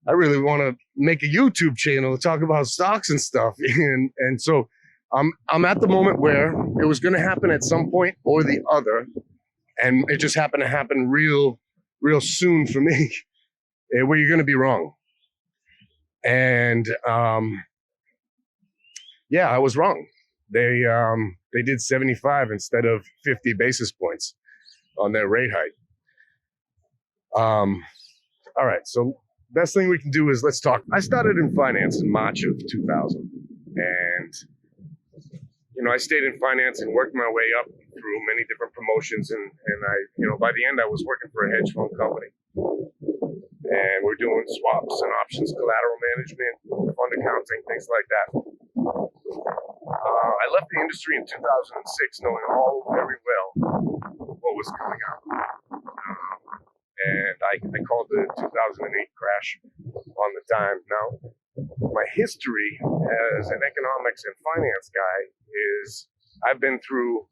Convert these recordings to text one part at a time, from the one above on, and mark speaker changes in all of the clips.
Speaker 1: I really want to make a YouTube channel to talk about stocks and stuff. And so I'm at the moment where it was going to happen at some point or the other, and it just happened to happen real soon for me, where you're going to be wrong. And yeah, I was wrong. They did 75 instead of 50 basis points on their rate hike. All right, so best thing we can do is let's talk. I started in finance in March of 2000, and I stayed in finance and worked my way up through many different promotions, and I, by the end I was working for a hedge fund company, and we're doing swaps and options, collateral management, fund accounting, things like that. I left the industry in 2006 knowing all very well what was coming up. And I called the 2008 crash on the dime. Now, my history as an economics and finance guy is I've been through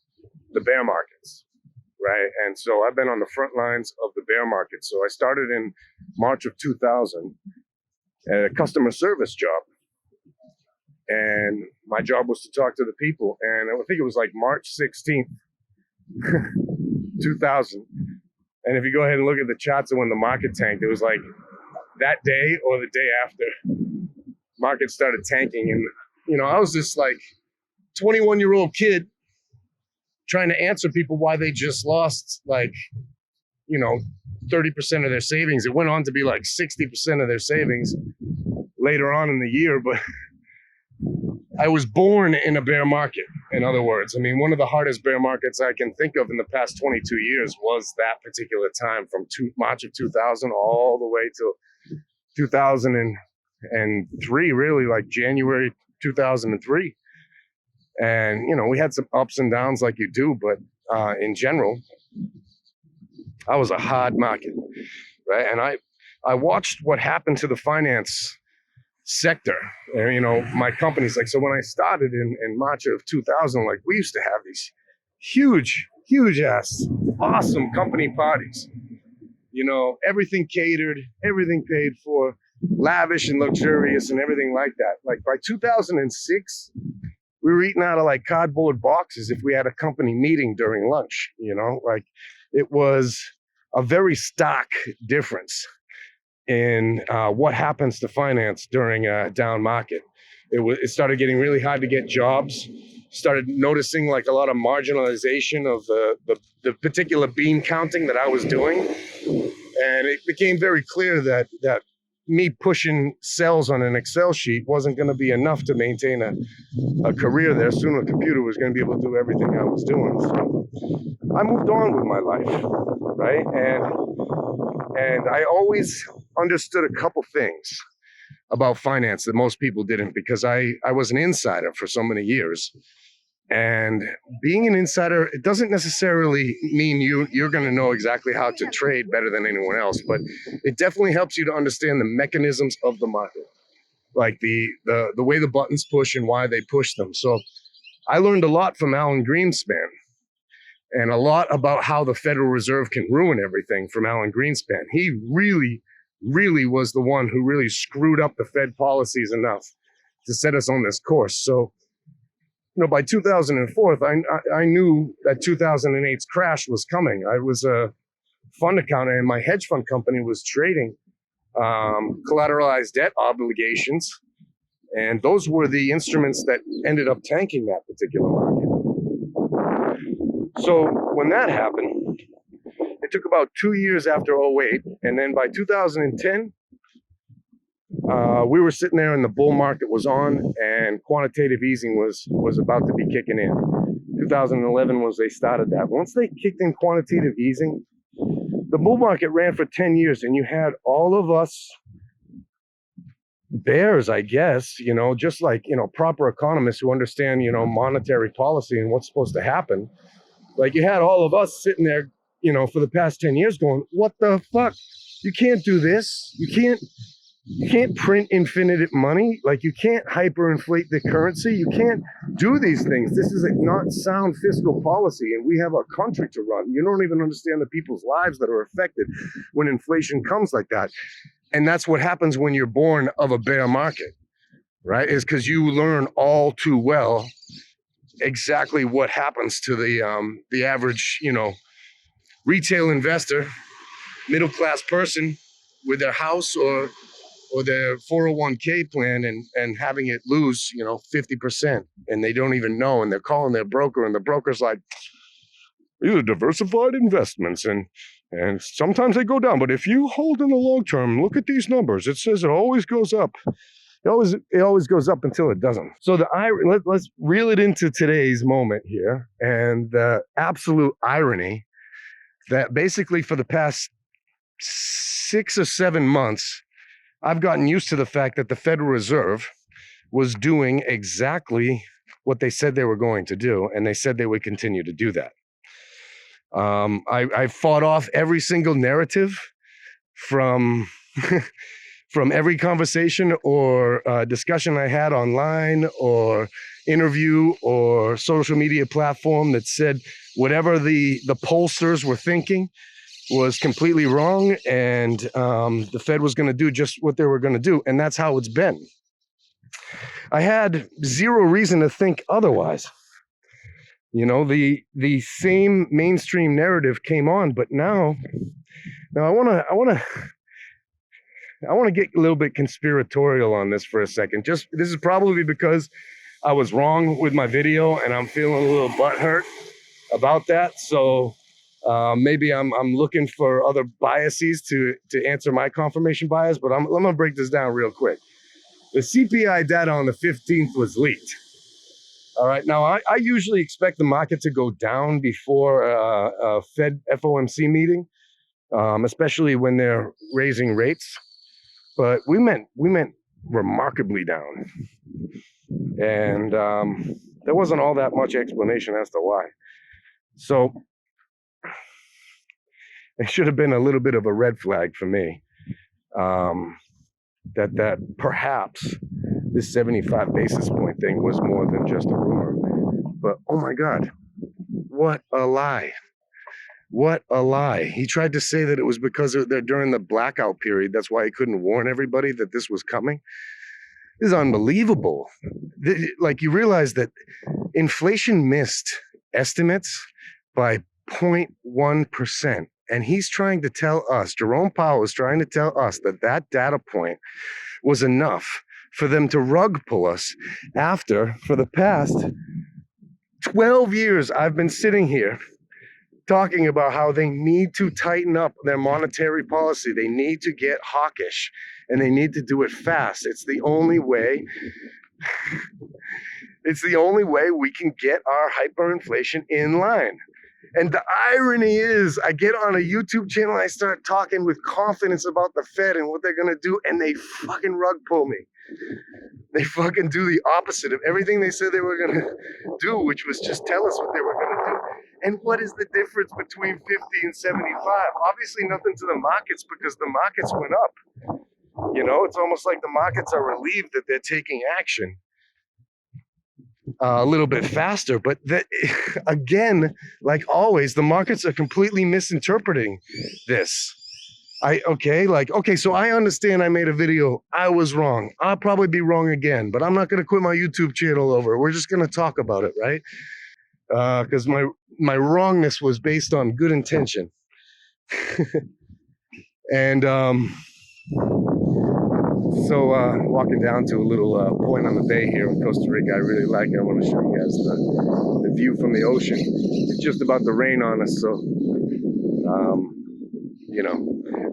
Speaker 1: the bear markets, right? And so I've been on the front lines of the bear market. So I started in March of 2000 at a customer service job. And my job was to talk to the people. And I think it was like March 16th, 2000. And if you go ahead and look at the charts of when the market tanked, it was like that day or the day after market started tanking. And, I was this like 21-year-old kid trying to answer people why they just lost 30% of their savings. It went on to be like 60% of their savings later on in the year, but I was born in a bear market, in other words. I mean, one of the hardest bear markets I can think of in the past 22 years was that particular time from March of 2000 all the way till 2003, really, like January 2003. And, we had some ups and downs like you do, but in general, I was a hard market, right? And I watched what happened to the finance sector. My company's so when I started in March of 2000, we used to have these huge ass awesome company parties, everything catered, everything paid for, lavish and luxurious and everything like that. By 2006, we were eating out of cardboard boxes if we had a company meeting during lunch. It was a very stark difference in what happens to finance during a down market. It started getting really hard to get jobs, started noticing a lot of marginalization of the particular bean counting that I was doing. And it became very clear that me pushing cells on an Excel sheet wasn't going to be enough to maintain a career there. Soon a computer was going to be able to do everything I was doing. So I moved on with my life, right? And I always understood a couple things about finance that most people didn't, because I was an insider for so many years. And being an insider, it doesn't necessarily mean you're going to know exactly how to trade better than anyone else, but it definitely helps you to understand the mechanisms of the market, like the way the buttons push and why they push them. So I learned a lot from Alan Greenspan, and a lot about how the Federal Reserve can ruin everything from Alan Greenspan. He really was the one who really screwed up the Fed policies enough to set us on this course. So, by 2004, I knew that 2008's crash was coming. I was a fund accountant, and my hedge fund company was trading collateralized debt obligations. And those were the instruments that ended up tanking that particular market. So when that happened, it took about 2 years after 2008. And then by 2010, we were sitting there and the bull market was on, and quantitative easing was about to be kicking in. 2011 was they started that. Once they kicked in quantitative easing, the bull market ran for 10 years, and you had all of us bears, I guess, just proper economists who understand, monetary policy and what's supposed to happen. You had all of us sitting there, for the past 10 years going, what the fuck? You can't do this. You can't print infinite money. You can't hyperinflate the currency. You can't do these things. This is not sound fiscal policy, and we have a country to run. You don't even understand the people's lives that are affected when inflation comes like that. And that's what happens when you're born of a bear market, right? Is because you learn all too well exactly what happens to the average, retail investor, middle class person with their house or their 401k plan and having it lose, 50%, and they don't even know, and they're calling their broker, and the broker's like, these are diversified investments, and sometimes they go down, but if you hold in the long term, look at these numbers. It says it always goes up. It always goes up until it doesn't. So let's reel it into today's moment here, and the absolute irony that basically for the past 6 or 7 months, I've gotten used to the fact that the Federal Reserve was doing exactly what they said they were going to do, and they said they would continue to do that. I fought off every single narrative from from every conversation or discussion I had online or interview or social media platform that said whatever the pollsters were thinking was completely wrong, and the Fed was going to do just what they were going to do, and that's how it's been. I had zero reason to think otherwise. The same mainstream narrative came on, but now I want to get a little bit conspiratorial on this for a second. This is probably because I was wrong with my video, and I'm feeling a little butthurt about that. So maybe I'm looking for other biases to answer my confirmation bias, but I'm gonna break this down real quick. The CPI data on the 15th was leaked. All right, now I usually expect the market to go down before a Fed FOMC meeting, especially when they're raising rates. But we meant remarkably down, and there wasn't all that much explanation as to why. So it should have been a little bit of a red flag for me, that perhaps this 75 basis point thing was more than just a rumor. But oh my God, what a lie. What a lie. He tried to say that it was because they're during the blackout period. That's why he couldn't warn everybody that this was coming. This is unbelievable. Like, you realize that inflation missed estimates by 0.1%. And he's trying to tell us, Jerome Powell is trying to tell us that data point was enough for them to rug pull us after, for the past 12 years, I've been sitting here talking about how they need to tighten up their monetary policy. They need to get hawkish, and they need to do it fast. It's the only way. It's the only way we can get our hyperinflation in line. And the irony is, I get on a YouTube channel, I start talking with confidence about the Fed and what they're going to do, and they fucking rug pull me. They fucking do the opposite of everything they said they were going to do, which was just tell us what they were going to do. And what is the difference between 50 and 75? Obviously nothing to the markets, because the markets went up. It's almost like the markets are relieved that they're taking action a little bit faster. But again, like always, the markets are completely misinterpreting this. So I understand I made a video. I was wrong. I'll probably be wrong again, but I'm not going to quit my YouTube channel over it. We're just going to talk about it, right? Because my wrongness was based on good intention. And so walking down to a little point on the bay here in Costa Rica, I really like it. I want to show you guys the view from the ocean. It's just about to rain on us, so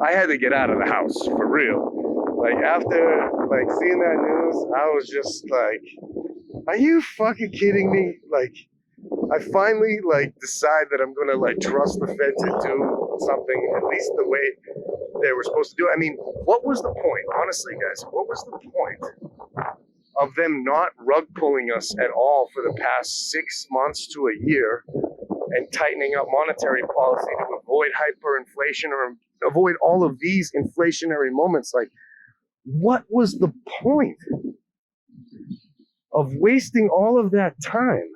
Speaker 1: I had to get out of the house for real. Like, after seeing that news, I was just like, are you fucking kidding me? Like, I finally decide that I'm gonna trust the Fed to do something at least the way they were supposed to do. I mean, what was the point? Honestly, guys, what was the point of them not rug pulling us at all for the past 6 months to a year and tightening up monetary policy to avoid hyperinflation or avoid all of these inflationary moments? Like, what was the point of wasting all of that time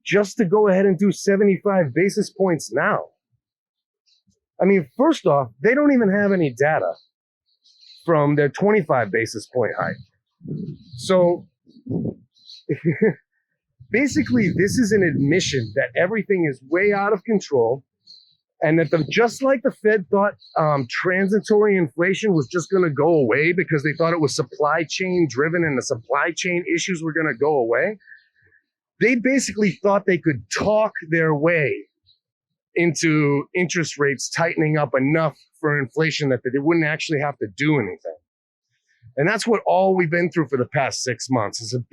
Speaker 1: just to go ahead and do 75 basis points now? I mean, first off, they don't even have any data. from their 25 basis point hike. So basically, this is an admission that everything is way out of control, and that just like the Fed thought transitory inflation was just going to go away because they thought it was supply chain driven and the supply chain issues were going to go away, they basically thought they could talk their way into interest rates tightening up enough for inflation that they wouldn't actually have to do anything. And that's what all we've been through for the past 6 months is a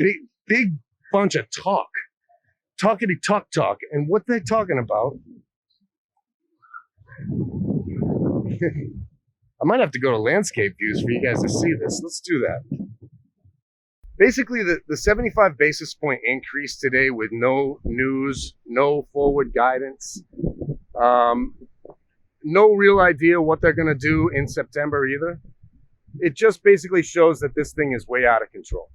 Speaker 1: big bunch of talkity talk. And what they're talking about, I might have to go to landscape views for you guys to see this. Let's do that. Basically, the 75 basis point increase today with no news, no forward guidance, no real idea what they're going to do in September either. It just basically shows that this thing is way out of control.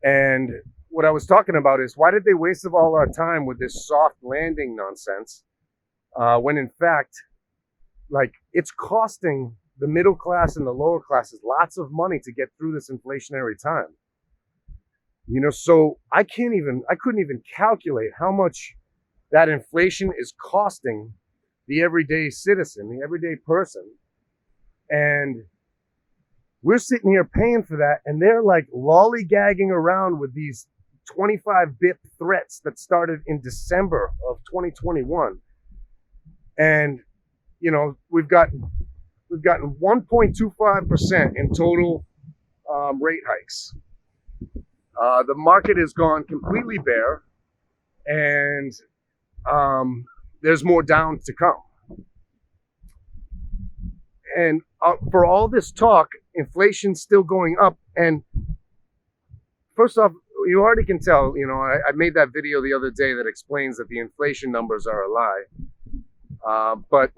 Speaker 1: And what I was talking about is, why did they waste all our time with this soft landing nonsense when in fact, like, it's costing the middle class and the lower classes lots of money to get through this inflationary time. You know, so I couldn't even calculate how much that inflation is costing the everyday citizen, the everyday person. And we're sitting here paying for that, and they're like lollygagging around with these 25 bip threats that started in December of 2021. And, you know, we've gotten 1.25% in total rate hikes. The market has gone completely bare, and there's more down to come. And for all this talk, inflation's still going up. And first off, you already can tell, you know, I made that video the other day that explains that the inflation numbers are a lie. But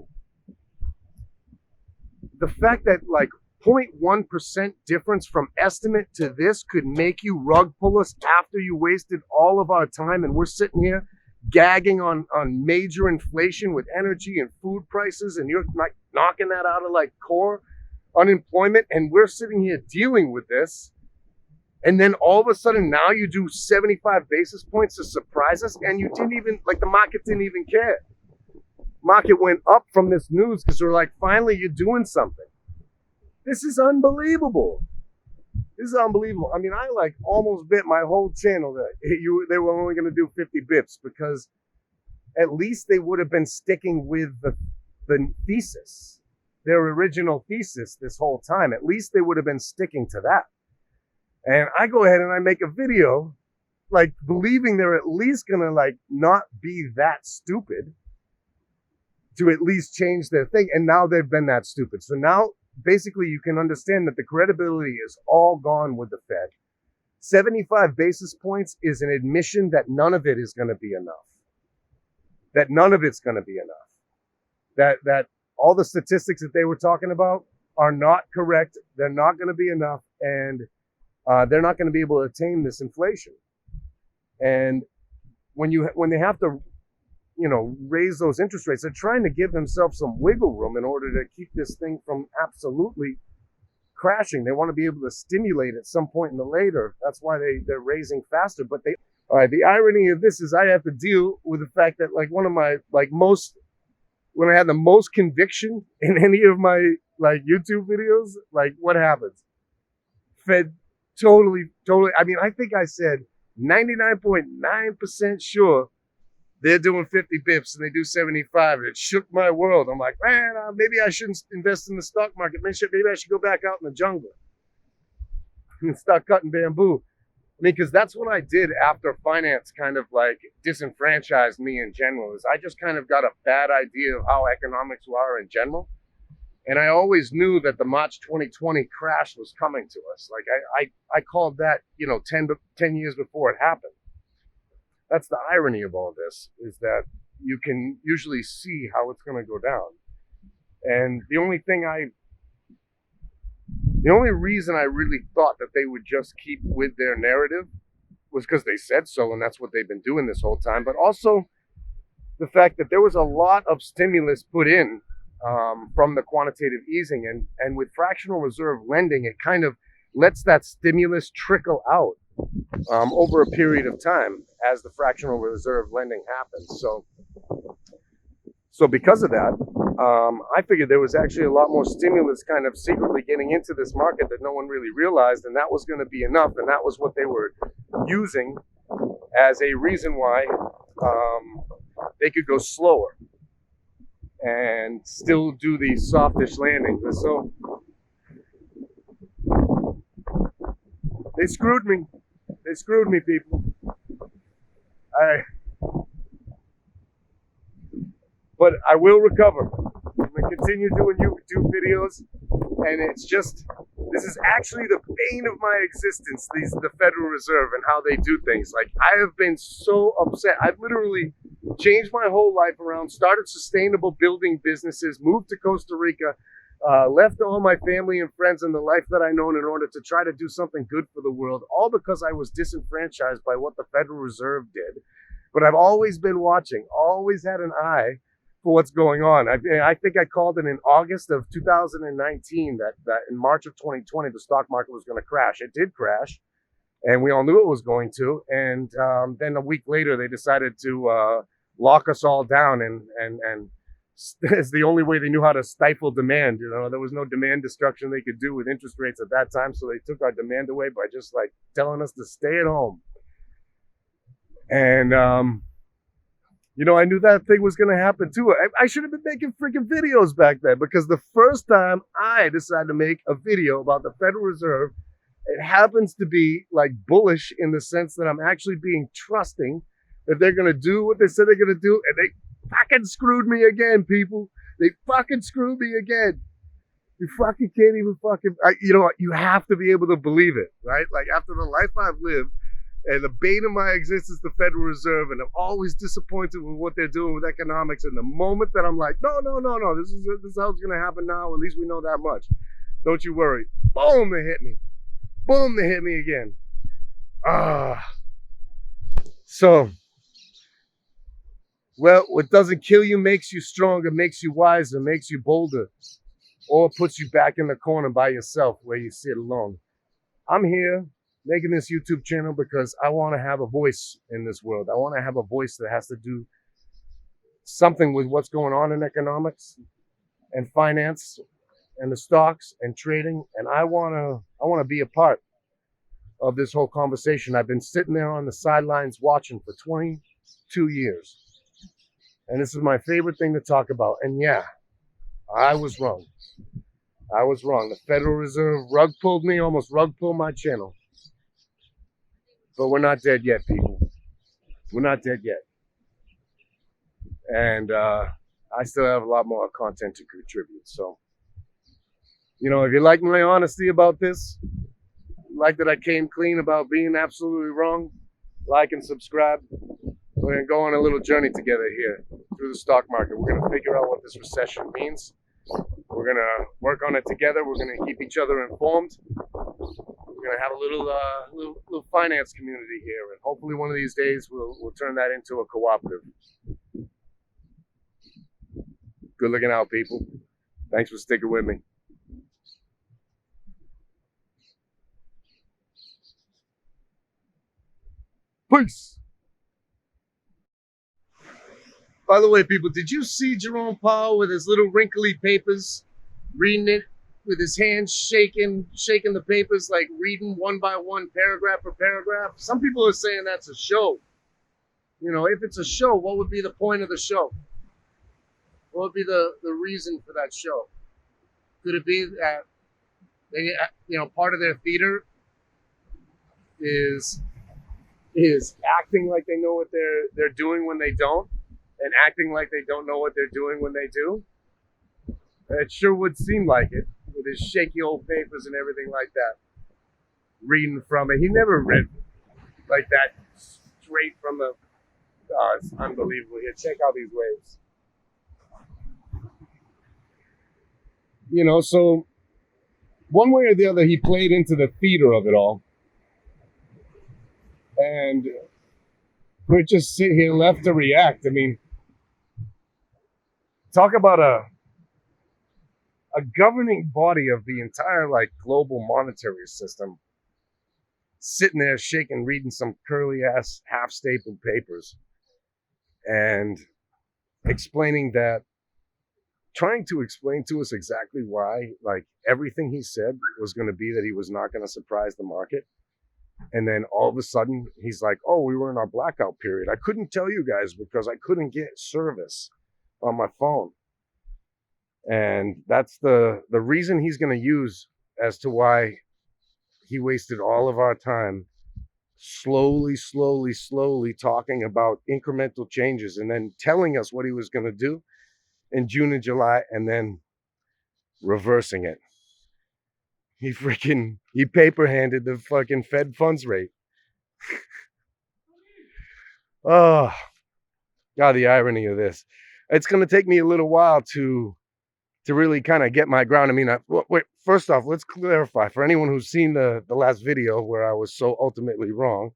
Speaker 1: the fact that like 0.1% difference from estimate to this could make you rug pull us after you wasted all of our time, and we're sitting here gagging on major inflation with energy and food prices, and you're like knocking that out of like core unemployment, and we're sitting here dealing with this, and then all of a sudden now you do 75 basis points to surprise us, and you didn't even, like, the market didn't even care. Market went up from this news because they're like, finally you're doing something. This is unbelievable. This is unbelievable. I mean, I like almost bet my whole channel that they were only going to do 50 bips, because at least they would have been sticking with the thesis, their original thesis this whole time. At least they would have been sticking to that. And I go ahead and I make a video, like, believing they're at least going to like not be that stupid to at least change their thing. And now they've been that stupid. So now basically you can understand that the credibility is all gone with the Fed. 75 basis points is an admission that none of it is going to be enough. That none of it's going to be enough. That all the statistics that they were talking about are not correct. They're not going to be enough, and they're not going to be able to tame this inflation. And when they have to, you know, raise those interest rates, they're trying to give themselves some wiggle room in order to keep this thing from absolutely crashing. They want to be able to stimulate at some point in the later. That's why they're raising faster. But all right, the irony of this is I have to deal with the fact that, like, one of my, like, when I had the most conviction in any of my, like, YouTube videos, like, what happens? Fed totally, I mean, I think I said 99.9% sure they're doing 50 bips and they do 75. It shook my world. I'm like, man, maybe I shouldn't invest in the stock market. Maybe I should go back out in the jungle and start cutting bamboo. I mean, because that's what I did after finance kind of like disenfranchised me in general. Is I just kind of got a bad idea of how economics are in general. And I always knew that the March 2020 crash was coming to us. Like I called that, you know, 10 years before it happened. That's the irony of all this, is that you can usually see how it's going to go down. And the only reason I really thought that they would just keep with their narrative was because they said so, and that's what they've been doing this whole time. But also the fact that there was a lot of stimulus put in from the quantitative easing. And with fractional reserve lending, it kind of lets that stimulus trickle out over a period of time as the fractional reserve lending happens. So because of that, I figured there was actually a lot more stimulus kind of secretly getting into this market that no one really realized, and that was going to be enough, and that was what they were using as a reason why they could go slower and still do the softish landing. So they screwed me. They screwed me, people. But I will recover. I'm gonna continue doing YouTube videos, and it's just, this is actually the bane of my existence, the Federal Reserve and how they do things. Like, I have been so upset. I've literally changed my whole life around, started sustainable building businesses, moved to Costa Rica, left all my family and friends and the life that I known in order to try to do something good for the world, all because I was disenfranchised by what the Federal Reserve did. But I've always been watching, always had an eye for what's going on. I think I called it in August of 2019 that in March of 2020 the stock market was going to crash. It did crash, and we all knew it was going to. And then a week later they decided to lock us all down, and it's the only way they knew how to stifle demand. You know, there was no demand destruction they could do with interest rates at that time, so they took our demand away by just like telling us to stay at home. And you know, I knew that thing was going to happen too. I should have been making freaking videos back then, because the first time I decided to make a video about the Federal Reserve, it happens to be like bullish in the sense that I'm actually being trusting that they're going to do what they said they're going to do, and they fucking screwed me again, people. They fucking screwed me again. You fucking can't even fucking, you know what? You have to be able to believe it, right? Like, after the life I've lived, and the bane of my existence, the Federal Reserve, and I'm always disappointed with what they're doing with economics. And the moment that I'm like, no, this is how it's going to happen now. At least we know that much. Don't you worry. Boom, they hit me. Boom, they hit me again. So, well, what doesn't kill you makes you stronger, makes you wiser, makes you bolder, or puts you back in the corner by yourself where you sit alone. I'm here making this YouTube channel because I want to have a voice in this world. I want to have a voice that has to do something with what's going on in economics and finance and the stocks and trading. And I want to be a part of this whole conversation. I've been sitting there on the sidelines watching for 22 years. And this is my favorite thing to talk about. And yeah, I was wrong. I was wrong. The Federal Reserve rug pulled me, almost rug pulled my channel. But we're not dead yet, people. We're not dead yet. And I still have a lot more content to contribute. So, you know, if you like my honesty about this, like that I came clean about being absolutely wrong, like and subscribe. We're going to go on a little journey together here through the stock market. We're going to figure out what this recession means. We're going to work on it together. We're going to keep each other informed. We're going to have a little finance community here, and hopefully one of these days we'll turn that into a cooperative. Good looking out, people. Thanks for sticking with me. Peace. By the way, people, did you see Jerome Powell with his little wrinkly papers, reading it with his hands shaking the papers, like reading one by one, paragraph for paragraph? Some people are saying that's a show. You know, if it's a show, what would be the point of the show? What would be the reason for that show? Could it be that they, you know, part of their theater is acting like they know what they're doing when they don't, and acting like they don't know what they're doing when they do? It sure would seem like it, with his shaky old papers and everything like that. Reading from it. He never read like that straight from the... Oh, it's unbelievable. Here, check out these waves. You know, so one way or the other, he played into the theater of it all. And we're just sitting here left to react. I mean, talk about a governing body of the entire like global monetary system sitting there shaking, reading some curly ass half stapled papers and explaining that, trying to explain to us exactly why, like, everything he said was going to be that he was not going to surprise the market. And then all of a sudden, he's like, oh, we were in our blackout period. I couldn't tell you guys because I couldn't get service on my phone. And that's the reason he's going to use as to why he wasted all of our time slowly talking about incremental changes and then telling us what he was going to do in June and July and then reversing it. He paper handed the fucking Fed funds rate. Oh, God, the irony of this. It's going to take me a little while to really kind of get my ground. I mean, wait, first off, let's clarify for anyone who's seen the last video where I was so ultimately wrong.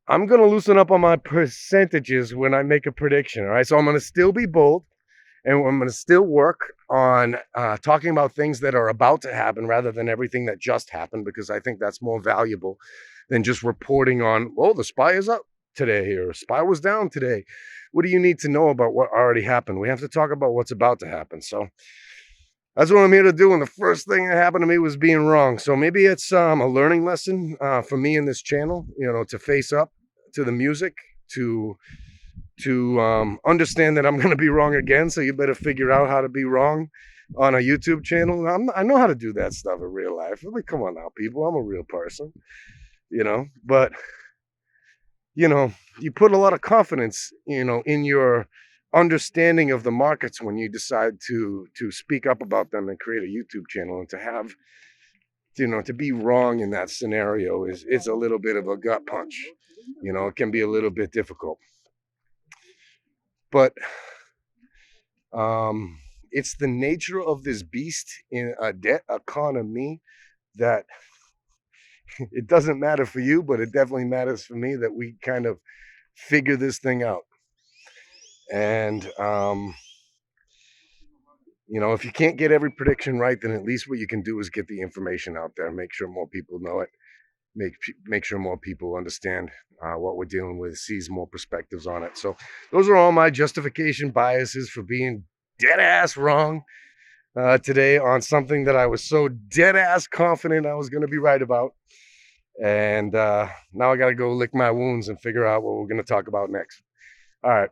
Speaker 1: I'm going to loosen up on my percentages when I make a prediction. All right. So I'm going to still be bold and I'm going to still work on talking about things that are about to happen rather than everything that just happened, because I think that's more valuable than just reporting on, oh, the SPY is up today or SPY was down today. What do you need to know about what already happened? We have to talk about what's about to happen. So that's what I'm here to do. And the first thing that happened to me was being wrong. So maybe it's a learning lesson for me in this channel, you know, to face up to the music, to understand that I'm going to be wrong again. So you better figure out how to be wrong on a YouTube channel. I know how to do that stuff in real life. I mean, come on now, people. I'm a real person, you know, but you know, you put a lot of confidence, you know, in your understanding of the markets when you decide to speak up about them and create a YouTube channel. And to have, you know, to be wrong in that scenario is a little bit of a gut punch. You know, it can be a little bit difficult. But it's the nature of this beast in a debt economy that it doesn't matter for you, but it definitely matters for me that we kind of figure this thing out. And, you know, if you can't get every prediction right, then at least what you can do is get the information out there, make sure more people know it, make sure more people understand what we're dealing with, sees more perspectives on it. So those are all my justification biases for being dead ass wrong today on something that I was so dead ass confident I was going to be right about. And now I got to go lick my wounds and figure out what we're going to talk about next. All right.